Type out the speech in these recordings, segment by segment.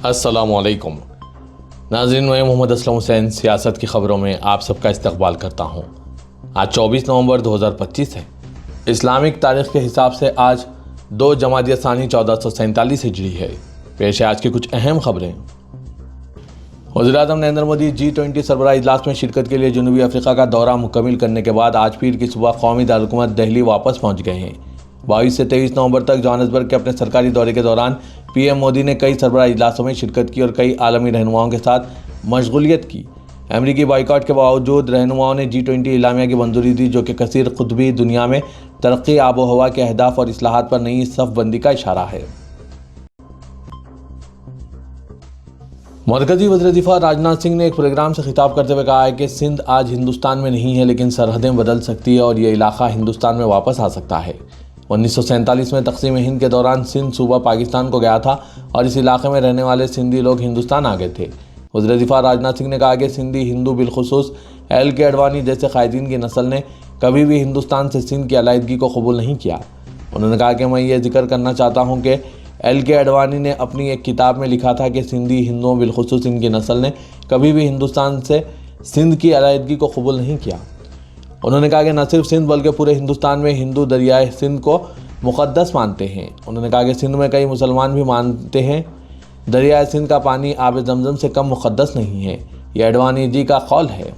السلام علیکم ناظرین، میں محمد اسلم حسین سیاست کی خبروں میں آپ سب کا استقبال کرتا ہوں۔ آج 24 نومبر 2025 ہے۔ اسلامک تاریخ کے حساب سے آج 2 جمادی الثانی 1447 ہجری ہے۔ پیش ہے آج کی کچھ اہم خبریں۔ وزیر اعظم نریندر مودی G20 سربراہ اجلاس میں شرکت کے لیے جنوبی افریقہ کا دورہ مکمل کرنے کے بعد آج پیر کی صبح قومی دارالحکومت دہلی واپس پہنچ گئے ہیں۔ 22 سے 23 نومبر تک جوہانسبرگ کے اپنے سرکاری دورے کے دوران پی ایم مودی نے کئی سربراہ اجلاسوں میں شرکت کی اور کئی عالمی رہنماؤں کے ساتھ مشغولیت کی۔ امریکی بائیکاٹ کے باوجود رہنماؤں نے G20 اعلامیہ کی منظوری دی، جو کہ کثیر قطبی دنیا میں ترقی، آب و ہوا کے اہداف اور اصلاحات پر نئی صف بندی کا اشارہ ہے۔ مرکزی وزیر دفاع راجناتھ سنگھ نے ایک پروگرام سے خطاب کرتے ہوئے کہا ہے کہ سندھ آج ہندوستان میں نہیں ہے، لیکن سرحدیں بدل سکتی ہے اور یہ علاقہ ہندوستان میں واپس آ سکتا ہے۔ 1947 میں تقسیم ہند کے دوران سندھ صوبہ پاکستان کو گیا تھا اور اس علاقے میں رہنے والے سندھی لوگ ہندوستان آ گئے تھے۔ وزیر دفاع راجناتھ سنگھ نے کہا کہ سندھی ہندو، بالخصوص LK اڈوانی جیسے قائدین کی نسل نے کبھی بھی ہندوستان سے سندھ کی علیحدگی کو قبول نہیں کیا۔ انہوں نے کہا کہ میں یہ ذکر کرنا چاہتا ہوں کہ LK اڈوانی نے اپنی ایک کتاب میں لکھا تھا کہ سندھی ہندوؤں، بالخصوص ان کی نسل نے کبھی بھی ہندوستان سے سندھ کی علیحدگی کو قبول نہیں کیا۔ انہوں نے کہا کہ نہ صرف سندھ بلکہ پورے ہندوستان میں ہندو دریائے سندھ کو مقدس مانتے ہیں۔ انہوں نے کہا کہ سندھ میں کئی مسلمان بھی مانتے ہیں دریائے سندھ کا پانی آب زمزم سے کم مقدس نہیں ہے۔ یہ اڈوانی جی کا قول ہے۔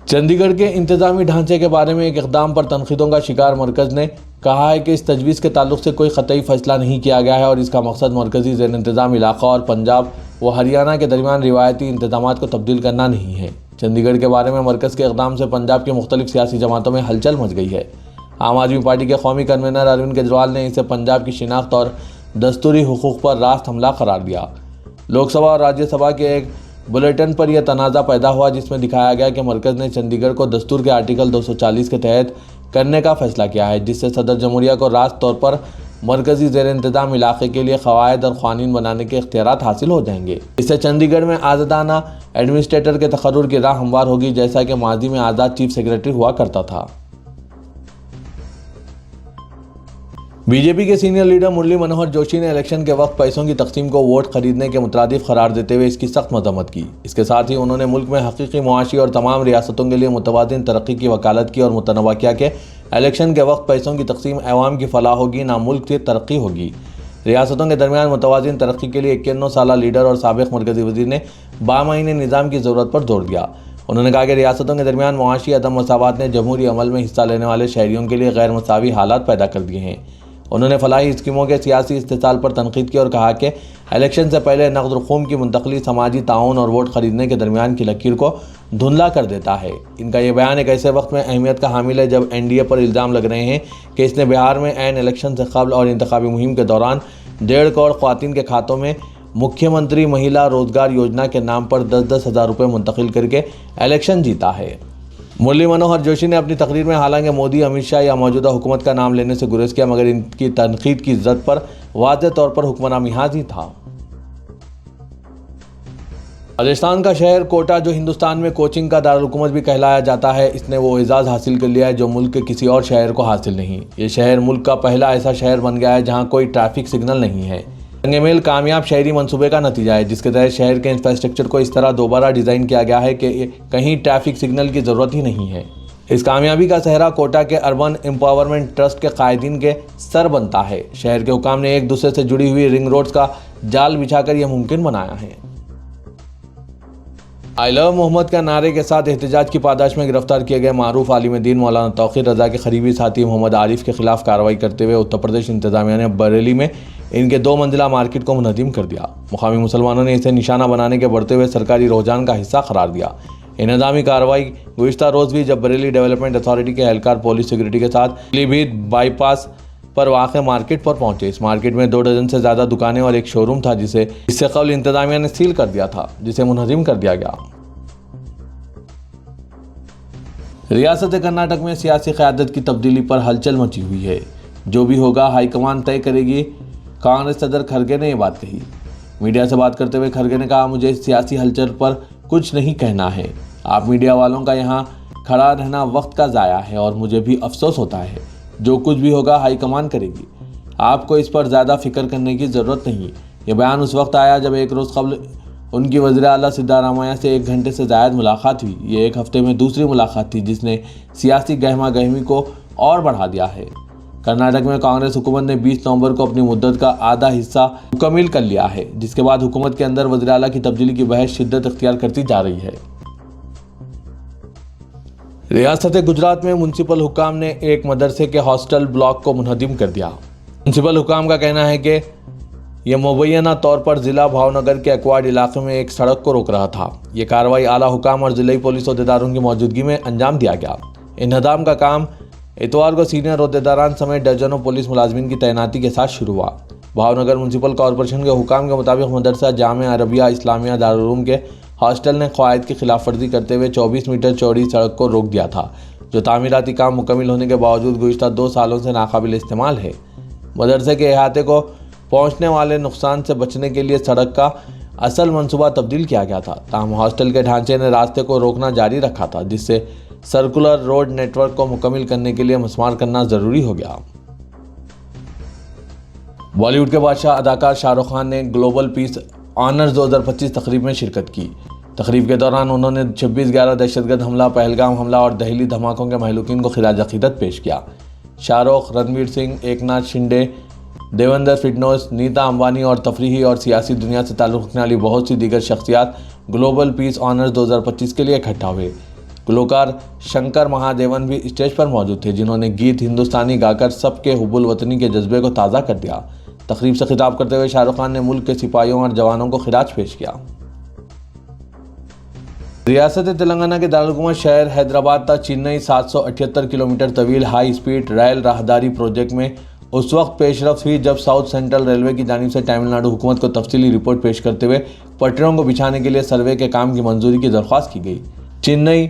چندی گڑھ کے انتظامی ڈھانچے کے بارے میں ایک اقدام پر تنقیدوں کا شکار مرکز نے کہا ہے کہ اس تجویز کے تعلق سے کوئی قطعی فیصلہ نہیں کیا گیا ہے اور اس کا مقصد مرکزی زیر انتظام علاقہ اور پنجاب و ہریانہ کے درمیان روایتی انتظامات کو تبدیل کرنا نہیں ہے۔ چندی گڑھ کے بارے میں مرکز کے اقدام سے پنجاب کی مختلف سیاسی جماعتوں میں ہلچل مچ گئی ہے۔ عام آدمی پارٹی کے قومی کنوینر اروند کیجریوال نے اسے پنجاب کی شناخت اور دستوری حقوق پر راست حملہ قرار دیا۔ لوک سبھا اور راجیہ سبھا کے ایک بلیٹن پر یہ تنازع پیدا ہوا، جس میں دکھایا گیا کہ مرکز نے چندی گڑھ کو دستور کے آرٹیکل 240 کے تحت کرنے کا فیصلہ کیا ہے، جس سے صدر جمہوریہ کو راست طور پر مرکزی زیر انتظام علاقے کے لیے قواعد اور قوانین بنانے کے اختیارات حاصل ہو جائیں گے۔ اس سے چندی گڑھ میں آزادانہ ایڈمنسٹریٹر کے تقرر کی راہ ہموار ہوگی، جیسا کہ ماضی میں آزاد چیف سیکرٹری ہوا کرتا تھا۔ BJP کے سینئر لیڈر مرلی منوہر جوشی نے الیکشن کے وقت پیسوں کی تقسیم کو ووٹ خریدنے کے مترادف قرار دیتے ہوئے اس کی سخت مذمت کی۔ اس کے ساتھ ہی انہوں نے ملک میں حقیقی معاشی اور تمام ریاستوں کے لیے متوازن ترقی کی وکالت کی اور متنوع کیا کہ الیکشن کے وقت پیسوں کی تقسیم عوام کی فلاح ہوگی، نہ ملک کی ترقی ہوگی۔ ریاستوں کے درمیان متوازن ترقی کے لیے 91 سالہ لیڈر اور سابق مرکزی وزیر نے بامعنی نظام کی ضرورت پر زور دیا۔ انہوں نے کہا کہ ریاستوں کے درمیان معاشی عدم مساوات نے جمہوری عمل میں حصہ لینے والے شہریوں کے لیے غیر مساوی حالات پیدا کر دیے ہیں۔ انہوں نے فلاحی اسکیموں کے سیاسی استحصال پر تنقید کی اور کہا کہ الیکشن سے پہلے نقد رقوم کی منتقلی سماجی تعاون اور ووٹ خریدنے کے درمیان کی لکیر کو دھندلا کر دیتا ہے۔ ان کا یہ بیان ایک ایسے وقت میں اہمیت کا حامل ہے جب NDA پر الزام لگ رہے ہیں کہ اس نے بہار میں عین الیکشن سے قبل اور انتخابی مہم کے دوران 1.5 کروڑ خواتین کے کھاتوں میں مکھیہ منتری مہیلا روزگار یوجنا کے نام پر 10-10 ہزار روپے منتقل کر کے الیکشن جیتا ہے۔ مرلی منوہر جوشی نے اپنی تقریر میں حالانکہ مودی، امت شاہ یا موجودہ حکومت کا نام لینے سے گریز کیا، مگر ان کی تنقید کی زد پر واضح طور پر حکمراں محاذ ہی تھا۔ راجستھان کا شہر کوٹا، جو ہندوستان میں کوچنگ کا دارالحکومت بھی کہلایا جاتا ہے، اس نے وہ اعزاز حاصل کر لیا ہے جو ملک کے کسی اور شہر کو حاصل نہیں۔ یہ شہر ملک کا پہلا ایسا شہر بن گیا ہے جہاں کوئی ٹریفک سگنل نہیں ہے۔ رنگ میل کامیاب شہری منصوبے کا نتیجہ ہے، جس کے تحت شہر کے انفراسٹرکچر کو اس طرح دوبارہ ڈیزائن کیا گیا ہے کہ کہیں ٹریفک سگنل کی ضرورت ہی نہیں ہے۔ اس کامیابی کا سہرا کوٹا کے اربن امپاورمنٹ ٹرسٹ کے قائدین کے سر بنتا ہے۔ شہر کے حکام نے ایک دوسرے سے جڑی ہوئی رنگ روڈز کا جال بچھا کر یہ ممکن بنایا ہے۔ I love محمد کے نعرے کے ساتھ احتجاج کی پاداش میں گرفتار کیے گئے معروف عالم دین مولانا توقیر رضا کے قریبی ساتھی محمد عارف کے خلاف کارروائی کرتے ہوئے اتر پردیش انتظامیہ نے بریلی میں ان کے 2 منزلہ مارکیٹ کو منہدم کر دیا۔ مقامی مسلمانوں نے اسے نشانہ بنانے کے بڑھتے ہوئے سرکاری رجحان کا حصہ قرار دیا۔ انہدامی کارروائی گزشتہ روز بھی جب بریلی ڈیولپمنٹ اتھارٹی کے اہلکار پولیس سیکورٹی کے ساتھ پیلی بھیت بائی پاس پر واقع مارکیٹ پر پہنچے۔ اس مارکیٹ میں 2 ڈزن سے زیادہ دکانیں اور ایک شو روم تھا، جسے اس سے قبل انتظامیہ نے سیل کر دیا تھا، جسے منہدم کر دیا گیا۔ ریاست کرناٹک میں سیاسی قیادت کی تبدیلی پر ہلچل مچی ہوئی ہے۔ جو بھی ہوگا ہائی کمان طے کرے گی، کانگریس صدر کھڑگے نے یہ بات کہی۔ میڈیا سے بات کرتے ہوئے کھڑگے نے کہا، مجھے اس سیاسی ہلچل پر کچھ نہیں کہنا ہے۔ آپ میڈیا والوں کا یہاں کھڑا رہنا وقت کا ضائع ہے اور مجھے بھی افسوس ہوتا ہے۔ جو کچھ بھی ہوگا ہائی کمان کرے گی۔ آپ کو اس پر زیادہ فکر کرنے کی ضرورت نہیں۔ یہ بیان اس وقت آیا جب ایک روز قبل ان کی وزیر اعلیٰ سدھارامیا سے 1 گھنٹے سے زائد ملاقات ہوئی۔ یہ ایک ہفتے میں دوسری ملاقات تھی جس نے سیاسی گہما گہمی کو اور بڑھا دیا ہے۔ کرناٹک میں کانگریس حکومت نے 20 نومبر کو اپنی مدت کا آدھا حصہ مکمل کر لیا ہے، جس کے بعد حکومت کے اندر وزیر اعلیٰ کی تبدیلی کی بحث شدت اختیار کرتی جا رہی ہے۔ ریاست گجرات میں میونسپل حکام نے ایک مدرسے کے ہاسٹل بلاک کو منہدم کر دیا۔ میونسپل حکام کا کہنا ہے کہ یہ مبینہ طور پر ضلع بھاؤنگر کے ایکوارڈ علاقے میں ایک سڑک کو روک رہا تھا۔ یہ کارروائی اعلیٰ حکام اور ضلعی پولیس عہدیداروں کی موجودگی میں انجام دیا گیا۔ انہدام کا کام اتوار کو سینئر عہدیداران سمیت درجنوں پولیس ملازمین کی تعیناتی کے ساتھ شروع ہوا۔ بھاؤنگر میونسپل کارپوریشن کے حکام کے مطابق مدرسہ جامعہ عربیہ اسلامیہ دارالعلوم کے ہاسٹل نے قواعد کی خلاف ورزی کرتے ہوئے 24 میٹر چوڑی سڑک کو روک دیا تھا، جو تعمیراتی کام مکمل ہونے کے باوجود گزشتہ 2 سالوں سے ناقابل استعمال ہے۔ مدرسے کے احاطے کو پہنچنے والے نقصان سے بچنے کے لیے سڑک کا اصل منصوبہ تبدیل کیا گیا تھا، تاہم ہاسٹل کے ڈھانچے نے راستے کو روکنا جاری رکھا تھا، جس سے سرکولر روڈ نیٹ ورک کو مکمل کرنے کے لیے مسمار کرنا ضروری ہو گیا۔ بالی ووڈ کے بادشاہ اداکار شاہ رخ خان نے گلوبل پیس آنرز 2025 تقریب میں شرکت کی۔ تقریب کے دوران انہوں نے 26/11 دہشت گرد حملہ، پہلگام حملہ اور دہلی دھماکوں کے مہلوکین کو خراج عقیدت پیش کیا۔ شاہ رخ، رنویر سنگھ، ایکناتھ شنڈے، دیویندر فڈنوس، نیتا امبانی اور تفریحی اور سیاسی دنیا سے تعلق رکھنے والی بہت سی دیگر شخصیات گلوبل پیس آنرز 2025 کے لیے اکٹھا ہوئے۔ گلوکار شنکر مہادیون بھی اسٹیج پر موجود تھے، جنہوں نے گیت ہندوستانی گا کر سب کے حب الوطنی کے جذبے کو تازہ کر دیا۔ تقریب سے خطاب کرتے ہوئے شاہ رخ خان نے ملک کے سپاہیوں اور جوانوں کو خراج پیش کیا۔ ریاست تلنگانہ کے دارالحکومت شہر حیدرآباد تا چنئی 778 کلومیٹر طویل ہائی سپیڈ ریل راہداری پروجیکٹ میں اس وقت پیش رفت ہوئی جب ساؤتھ سینٹرل ریلوے کی جانب سے تمل ناڈو حکومت کو تفصیلی رپورٹ پیش کرتے ہوئے پٹریوں کو بچھانے کے لیے سروے کے کام کی منظوری کی درخواست کی گئی۔ Chennai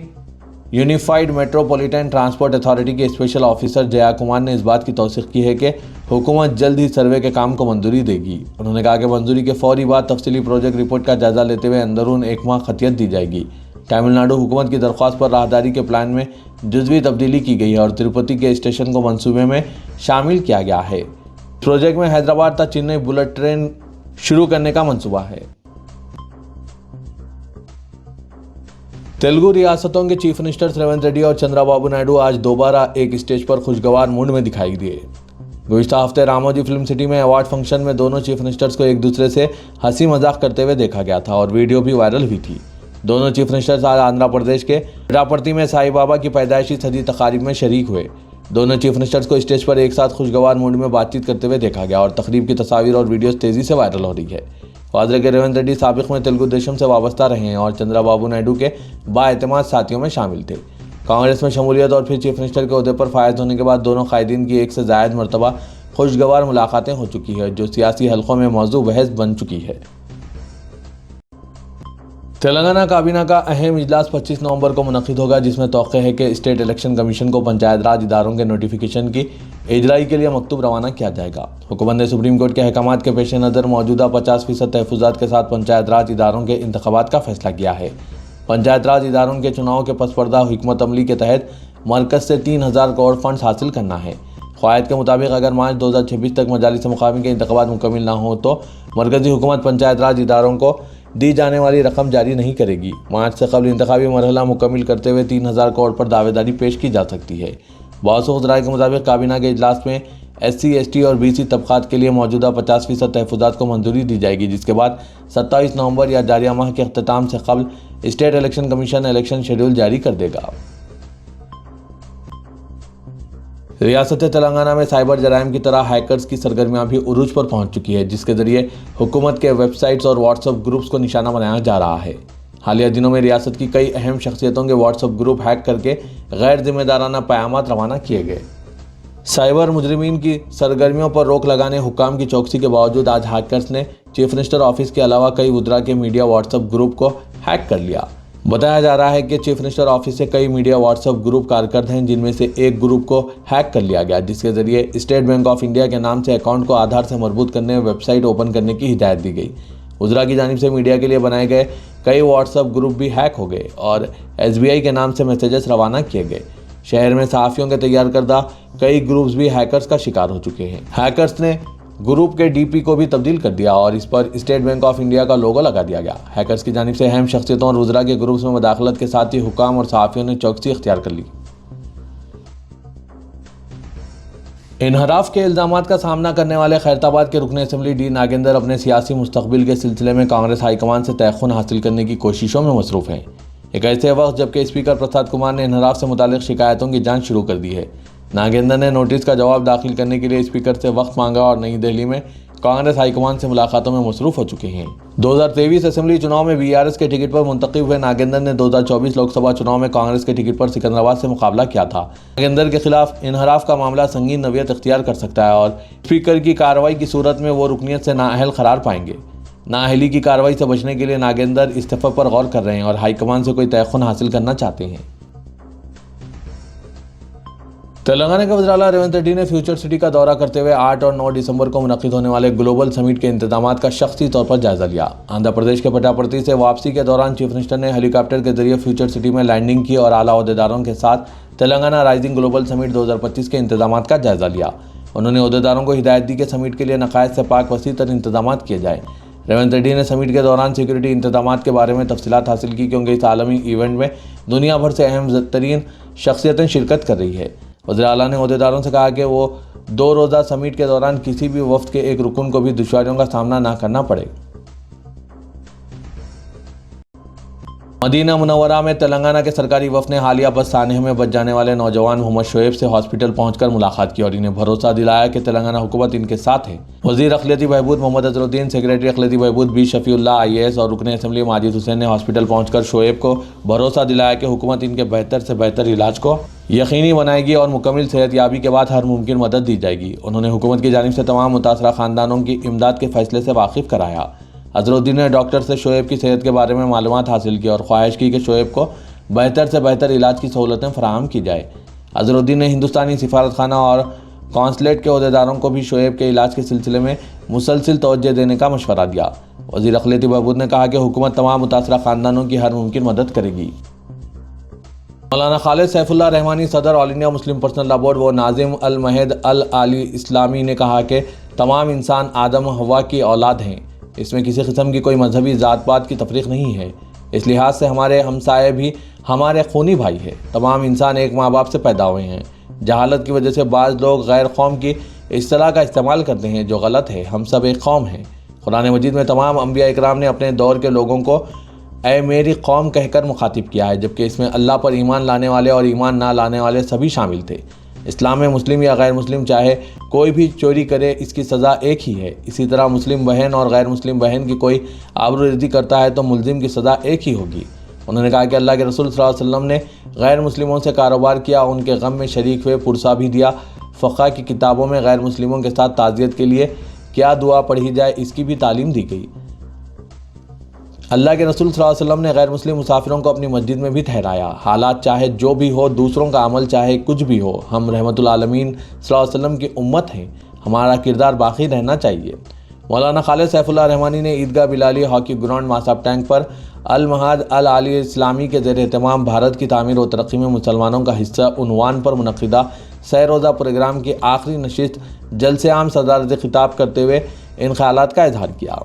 unified metropolitan transport authority کے اسپیشل آفیسر جیا کمار نے اس بات کی توثیق کی ہے کہ حکومت جلد ہی سروے کے کام کو منظوری دے گی۔ انہوں نے کہا کہ منظوری کے فوری بعد تفصیلی پروجیکٹ رپورٹ کا جائزہ لیتے ہوئے اندرون 1 ماہ خطیت دی جائے گی۔ تمل ناڈو حکومت کی درخواست پر راہداری کے پلان میں جزوی تبدیلی کی گئی ہے اور تروپتی کے اسٹیشن کو منصوبے میں شامل کیا گیا ہے۔ پروجیکٹ میں حیدرآباد تا چنئی بلٹ ٹرین شروع کرنے کا منصوبہ ہے۔ تیلگو ریاستوں کے چیف منسٹر ریونت ریڈی اور چندرا بابو نائیڈو آج دوبارہ ایک اسٹیج پر خوشگوار موڈ میں دکھائی دیے۔ گزشتہ ہفتے راموجی فلم سٹی میں ایوارڈ فنکشن میں دونوں چیف منسٹرز کو ایک دوسرے سے ہنسی مذاق کرتے ہوئے دیکھا گیا تھا اور ویڈیو بھی وائرل ہوئی تھی۔ دونوں چیف منسٹرز آج آندھرا پردیش کے پٹاپرتی میں سائی بابا کی پیدائشی صدی تقاریب میں شریک ہوئے۔ دونوں چیف منسٹرز کو اسٹیج پر ایک ساتھ خوشگوار موڈ میں بات چیت کرتے ہوئے دیکھا گیا اور تقریب کی تصاویر اور ویڈیوز تیزی سے وائرل ہو رہی ہے۔ واضح کہ ریونت ریڈی سابق میں تیلگو دیشم سے وابستہ رہے ہیں اور چندرا بابو نائیڈو کے بااعتماد ساتھیوں میں شامل تھے۔ کانگریس میں شمولیت اور پھر چیف منسٹر کے عہدے پر فائز ہونے کے بعد دونوں قائدین کی 1 سے زائد مرتبہ خوشگوار ملاقاتیں ہو چکی ہیں، جو سیاسی حلقوں میں موضوع بحث بن چکی ہے۔ تلنگانہ کابینہ کا اہم اجلاس 25 نومبر کو منعقد ہوگا، جس میں توقع ہے کہ اسٹیٹ الیکشن کمیشن کو پنچایت راج اداروں کے نوٹیفیکیشن کی اجرائی کے لیے مکتوب روانہ کیا جائے گا۔ حکومت نے سپریم کورٹ کے احکامات کے پیش نظر موجودہ 50% تحفظات کے ساتھ پنچایت راج اداروں کے انتخابات کا فیصلہ کیا ہے۔ پنچایت راج اداروں کے چناؤ کے پس پردہ حکمت عملی کے تحت مرکز سے 3000 کروڑ فنڈز حاصل کرنا ہے۔ قواعد کے مطابق اگر مارچ 2026 تک مجالس مقامی کے انتخابات مکمل نہ ہوں تو مرکزی حکومت پنچایت راج اداروں کو دی جانے والی رقم جاری نہیں کرے گی۔ مارچ سے قبل انتخابی مرحلہ مکمل کرتے ہوئے 3000 کروڑ پر دعوے داری پیش کی جا سکتی ہے۔ بہت سے خزرائے کے مطابق کابینہ کے اجلاس میں SC ST اور BC طبقات کے لیے موجودہ 50% تحفظات کو منظوری دی جائے گی، جس کے بعد 27 نومبر یا جاریہ ماہ کے اختتام سے قبل state election commission election schedule جاری کر دے گا۔ ریاست تلنگانہ میں سائبر جرائم کی طرح ہیکرز کی سرگرمیاں بھی عروج پر پہنچ چکی ہے، جس کے ذریعے حکومت کے ویب سائٹس اور واٹس ایپ گروپس کو نشانہ بنایا جا رہا ہے۔ حالیہ دنوں میں ریاست کی کئی اہم شخصیتوں کے واٹس ایپ گروپ ہیک کر کے غیر ذمہ دارانہ پیغامات روانہ کیے گئے۔ سائبر مجرمین کی سرگرمیوں پر روک لگانے حکام کی چوکسی کے باوجود آج ہیکرز نے چیف منسٹر آفس کے علاوہ کئی وزراء کے میڈیا واٹس ایپ گروپ کو ہیک کر لیا۔ بتایا جا رہا ہے کہ چیف منسٹر آفس سے کئی میڈیا واٹس ایپ گروپ کارکرد ہیں، جن میں سے ایک گروپ کو ہیک کر لیا گیا، جس کے ذریعے اسٹیٹ بینک آف انڈیا کے نام سے اکاؤنٹ کو آدھار سے مربوط کرنے ویب سائٹ اوپن کرنے کی ہدایت دی گئی۔ وزراء کی جانب سے میڈیا کے لیے بنائے گئے کئی واٹس ایپ گروپ بھی ہیک ہو گئے اور SBI کے نام سے میسیجز روانہ کیے گئے۔ شہر میں صحافیوں کے تیار کردہ کئی گروپس بھی ہیکرز کا شکار ہو چکے ہیں۔ ہیکرز نے گروپ کے ڈی پی کو بھی تبدیل کر دیا اور اس پر اسٹیٹ بینک آف انڈیا کا لوگو لگا دیا گیا۔ ہیکرز کی جانب سے اہم شخصیتوں اور وزراء کے گروپس میں مداخلت کے ساتھ ہی حکام اور صحافیوں نے چوکسی اختیار کر لی۔ انحراف کے الزامات کا سامنا کرنے والے خیرتآباد کے رکن اسمبلی ڈی ناگیندر اپنے سیاسی مستقبل کے سلسلے میں کانگریس ہائی کمان سے تیقن حاصل کرنے کی کوششوں میں مصروف ہیں۔ ایک ایسے وقت جبکہ اسپیکر پرساد کمار نے انحراف سے متعلق شکایتوں کی جانچ شروع کر دی ہے۔ ناگیندر نے نوٹس کا جواب داخل کرنے کے لیے اسپیکر سے وقت مانگا اور نئی دہلی میں کانگریس ہائی کمان سے ملاقاتوں میں مصروف ہو چکے ہیں۔ 2023 اسمبلی چناؤ میں BRS کے ٹکٹ پر منتخب ہوئے ناگیندر نے 2024 لوک سبھا چناؤ میں کانگریس کے ٹکٹ پر سکندرآباد سے مقابلہ کیا تھا۔ ناگیندر کے خلاف انحراف کا معاملہ سنگین نوعیت اختیار کر سکتا ہے اور اسپیکر کی کارروائی کی صورت میں وہ رکنیت سے نااہل قرار پائیں گے۔ نااہلی کی کارروائی سے بچنے کے لیے ناگیندر استعفے پر غور کر رہے ہیں اور ہائی کمان سے کوئی تیقن حاصل کرنا چاہتے ہیں۔ تلنگانہ کے وزیر اعلیٰ ریونت ریڈی نے فیوچر سٹی کا دورہ کرتے ہوئے 8 اور 9 دسمبر کو منعقد ہونے والے گلوبل سمٹ کے انتظامات کا شخصی طور پر جائزہ لیا۔ آندھرا پردیش کے پٹاپرتی سے واپسی کے دوران چیف منسٹر نے ہیلی کاپٹر کے ذریعے فیوچر سٹی میں لینڈنگ کی اور اعلیٰ عہدیداروں کے ساتھ تلنگانہ رائزنگ گلوبل سمٹ 2025 کے انتظامات کا جائزہ لیا۔ انہوں نے عہدیداروں کو ہدایت دی کہ سمٹ کے لیے نقائص سے پاک وسیع تر انتظامات کیے جائیں۔ ریونت ریڈی نے سمٹ کے دوران سیکورٹی انتظامات کے بارے میں تفصیلات حاصل کی کیونکہ اس عالمی ایونٹ میں دنیا بھر سے اہم ترین شخصیتیں شرکت کر رہی ہے۔ وزیر اعلیٰ نے عہدیداروں سے کہا کہ وہ 2 روزہ سمٹ کے دوران کسی بھی وفد کے ایک رکن کو بھی دشواریوں کا سامنا نہ کرنا پڑے۔ مدینہ منورہ میں تلنگانہ کے سرکاری وفد نے حالیہ بس سانحے میں بچ جانے والے نوجوان محمد شعیب سے ہاسپٹل پہنچ کر ملاقات کی اور انہیں بھروسہ دلایا کہ تلنگانہ حکومت ان کے ساتھ ہے۔ وزیر اقلیتی بہبود محمد اظہرالدین، سیکریٹری اقلیتی بہبود بی شفیع اللہ IAS اور رکن اسمبلی ماجد حسین نے ہاسپٹل پہنچ کر شعیب کو بھروسہ دلایا کہ حکومت ان کے بہتر سے بہتر علاج کو یقینی بنائے گی اور مکمل صحت یابی کے بعد ہر ممکن مدد دی جائے گی۔ انہوں نے حکومت کی جانب سے تمام متاثرہ خاندانوں کی امداد کے فیصلے سے واقف کرایا۔ اظہرالدین نے ڈاکٹر سے شعیب کی صحت کے بارے میں معلومات حاصل کی اور خواہش کی کہ شعیب کو بہتر سے بہتر علاج کی سہولتیں فراہم کی جائے۔ اظہرالدین نے ہندوستانی سفارت خانہ اور قونصلیٹ کے عہدیداروں کو بھی شعیب کے علاج کے سلسلے میں مسلسل توجہ دینے کا مشورہ دیا۔ وزیر اقلیتی بہبود نے کہا کہ حکومت تمام متاثرہ خاندانوں کی ہر ممکن مدد کرے گی۔ مولانا خالد سیف اللہ رحمانی، صدر All India Muslim Personal Law Board و ناظم المہد العالی اسلامی نے کہا کہ تمام انسان آدم و حوا کی اولاد ہیں۔ اس میں کسی قسم کی کوئی مذہبی ذات پات کی تفریق نہیں ہے۔ اس لحاظ سے ہمارے ہمسائے بھی ہمارے خونی بھائی ہیں۔ تمام انسان ایک ماں باپ سے پیدا ہوئے ہیں۔ جہالت کی وجہ سے بعض لوگ غیر قوم کی اصطلاح کا استعمال کرتے ہیں جو غلط ہے۔ ہم سب ایک قوم ہیں۔ قرآن مجید میں تمام انبیاء اکرام نے اپنے دور کے لوگوں کو اے میری قوم کہہ کر مخاطب کیا ہے، جبکہ اس میں اللہ پر ایمان لانے والے اور ایمان نہ لانے والے سبھی شامل تھے۔ اسلام میں مسلم یا غیر مسلم چاہے کوئی بھی چوری کرے اس کی سزا ایک ہی ہے۔ اسی طرح مسلم بہن اور غیر مسلم بہن کی کوئی آبروریزی کرتا ہے تو ملزم کی سزا ایک ہی ہوگی۔ انہوں نے کہا کہ اللہ کے رسول صلی اللہ علیہ وسلم نے غیر مسلموں سے کاروبار کیا، ان کے غم میں شریک ہوئے، پرسہ بھی دیا۔ فقہ کی کتابوں میں غیر مسلموں کے ساتھ تعزیت کے لیے کیا دعا پڑھی جائے اس کی بھی تعلیم دی گئی۔ اللہ کے رسول صلی اللہ علیہ وسلم نے غیر مسلم مسافروں کو اپنی مسجد میں بھی ٹھہرایا۔ حالات چاہے جو بھی ہو، دوسروں کا عمل چاہے کچھ بھی ہو، ہم رحمت العالمین صلی اللہ علیہ وسلم کی امت ہیں، ہمارا کردار باقی رہنا چاہیے۔ مولانا خالد سیف اللہ رحمانی نے عیدگاہ بلالی ہاکی گراؤنڈ ماساب ٹینک پر المہد العالی اسلامی کے زیر اہتمام بھارت کی تعمیر و ترقی میں مسلمانوں کا حصہ عنوان پر منعقدہ 100 روزہ پروگرام کی آخری نشست جلسہ عام صدارت خطاب کرتے ہوئے ان خیالات کا اظہار کیا۔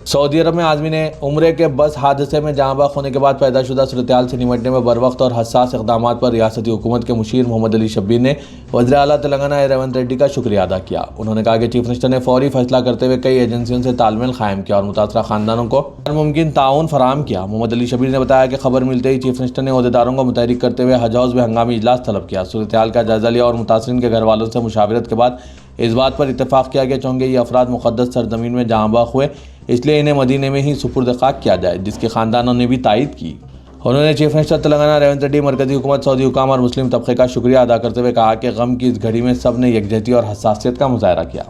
سعودی عرب میں عازمین عمرے کے بس حادثے میں جاں بحق ہونے کے بعد پیدا شدہ صورتحال سے نمٹنے میں بروقت اور حساس اقدامات پر ریاستی حکومت کے مشیر محمد علی شبیر نے وزیر اعلیٰ تلنگانہ ریونت ریڈی کا شکریہ ادا کیا۔ انہوں نے کہا کہ چیف منسٹر نے فوری فیصلہ کرتے ہوئے کئی ایجنسیوں سے تال میل قائم کیا اور متاثرہ خاندانوں کو ہر ممکن تعاون فراہم کیا۔ محمد علی شبیر نے بتایا کہ خبر ملتے ہی چیف منسٹر نے عہدیداروں کو متحرک کرتے ہوئے حج ہاؤس میں ہنگامی اجلاس طلب کیا، صورتحال کا جائزہ لیا اور متاثرین کے گھر والوں سے مشاورت کے بعد اس بات پر اتفاق کیا کہ چونکہ یہ افراد مقدس سرزمین میں جاں بحق ہوئے، اس لیے انہیں مدینے میں ہی سپرد خاک کیا جائے، جس کی خاندانوں نے بھی تائید کی۔ انہوں نے چیف منسٹر تلنگانہ ریونت ریڈی، مرکزی حکومت، سعودی حکام اور مسلم طبقے کا شکریہ ادا کرتے ہوئے کہا کہ غم کی اس گھڑی میں سب نے یکجہتی اور حساسیت کا مظاہرہ کیا۔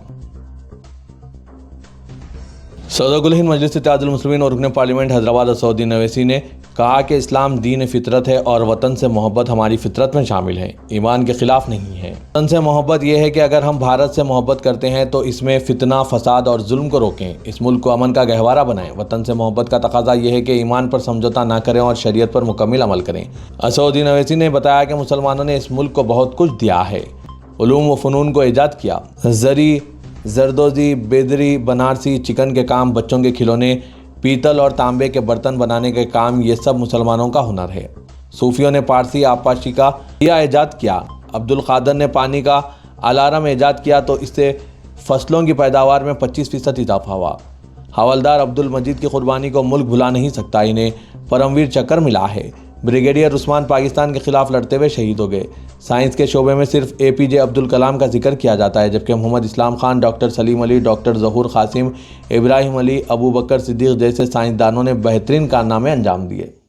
صدر گل ہند مجلس اتحاد المسلمین اور رکن پارلیمنٹ حیدرآباد اسدالدین اویسی نے کہا کہ اسلام دین فطرت ہے اور وطن سے محبت ہماری فطرت میں شامل ہے، ایمان کے خلاف نہیں ہے۔ وطن سے محبت یہ ہے کہ اگر ہم بھارت سے محبت کرتے ہیں تو اس میں فتنہ، فساد اور ظلم کو روکیں، اس ملک کو امن کا گہوارہ بنائیں۔ وطن سے محبت کا تقاضا یہ ہے کہ ایمان پر سمجھوتہ نہ کریں اور شریعت پر مکمل عمل کریں۔ اسد الدین اویسی نے بتایا کہ مسلمانوں نے اس ملک کو بہت کچھ دیا ہے، علوم و فنون کو ایجاد کیا، زری، زردوزی، بیدری، بنارسی، چکن کے کام، بچوں کے کھلونے، پیتل اور تانبے کے برتن بنانے کے کام، یہ سب مسلمانوں کا ہنر ہے۔ صوفیوں نے پارسی آبپاشی کا دیا ایجاد کیا، عبد القادر نے پانی کا الارم ایجاد کیا تو اس سے فصلوں کی پیداوار میں 25% اضافہ ہوا۔ حوالدار عبد المجید کی قربانی کو ملک بھلا نہیں سکتا، انہیں پرمویر چکر ملا ہے۔ بریگیڈیئر عثمان پاکستان کے خلاف لڑتے ہوئے شہید ہو گئے۔ سائنس کے شعبے میں صرف APJ عبد الکلام کا ذکر کیا جاتا ہے، جبکہ محمد اسلام خان، ڈاکٹر سلیم علی، ڈاکٹر ظہور قاسم، ابراہیم علی، ابو بکر صدیق جیسے سائنسدانوں نے بہترین کارنامے انجام دیے۔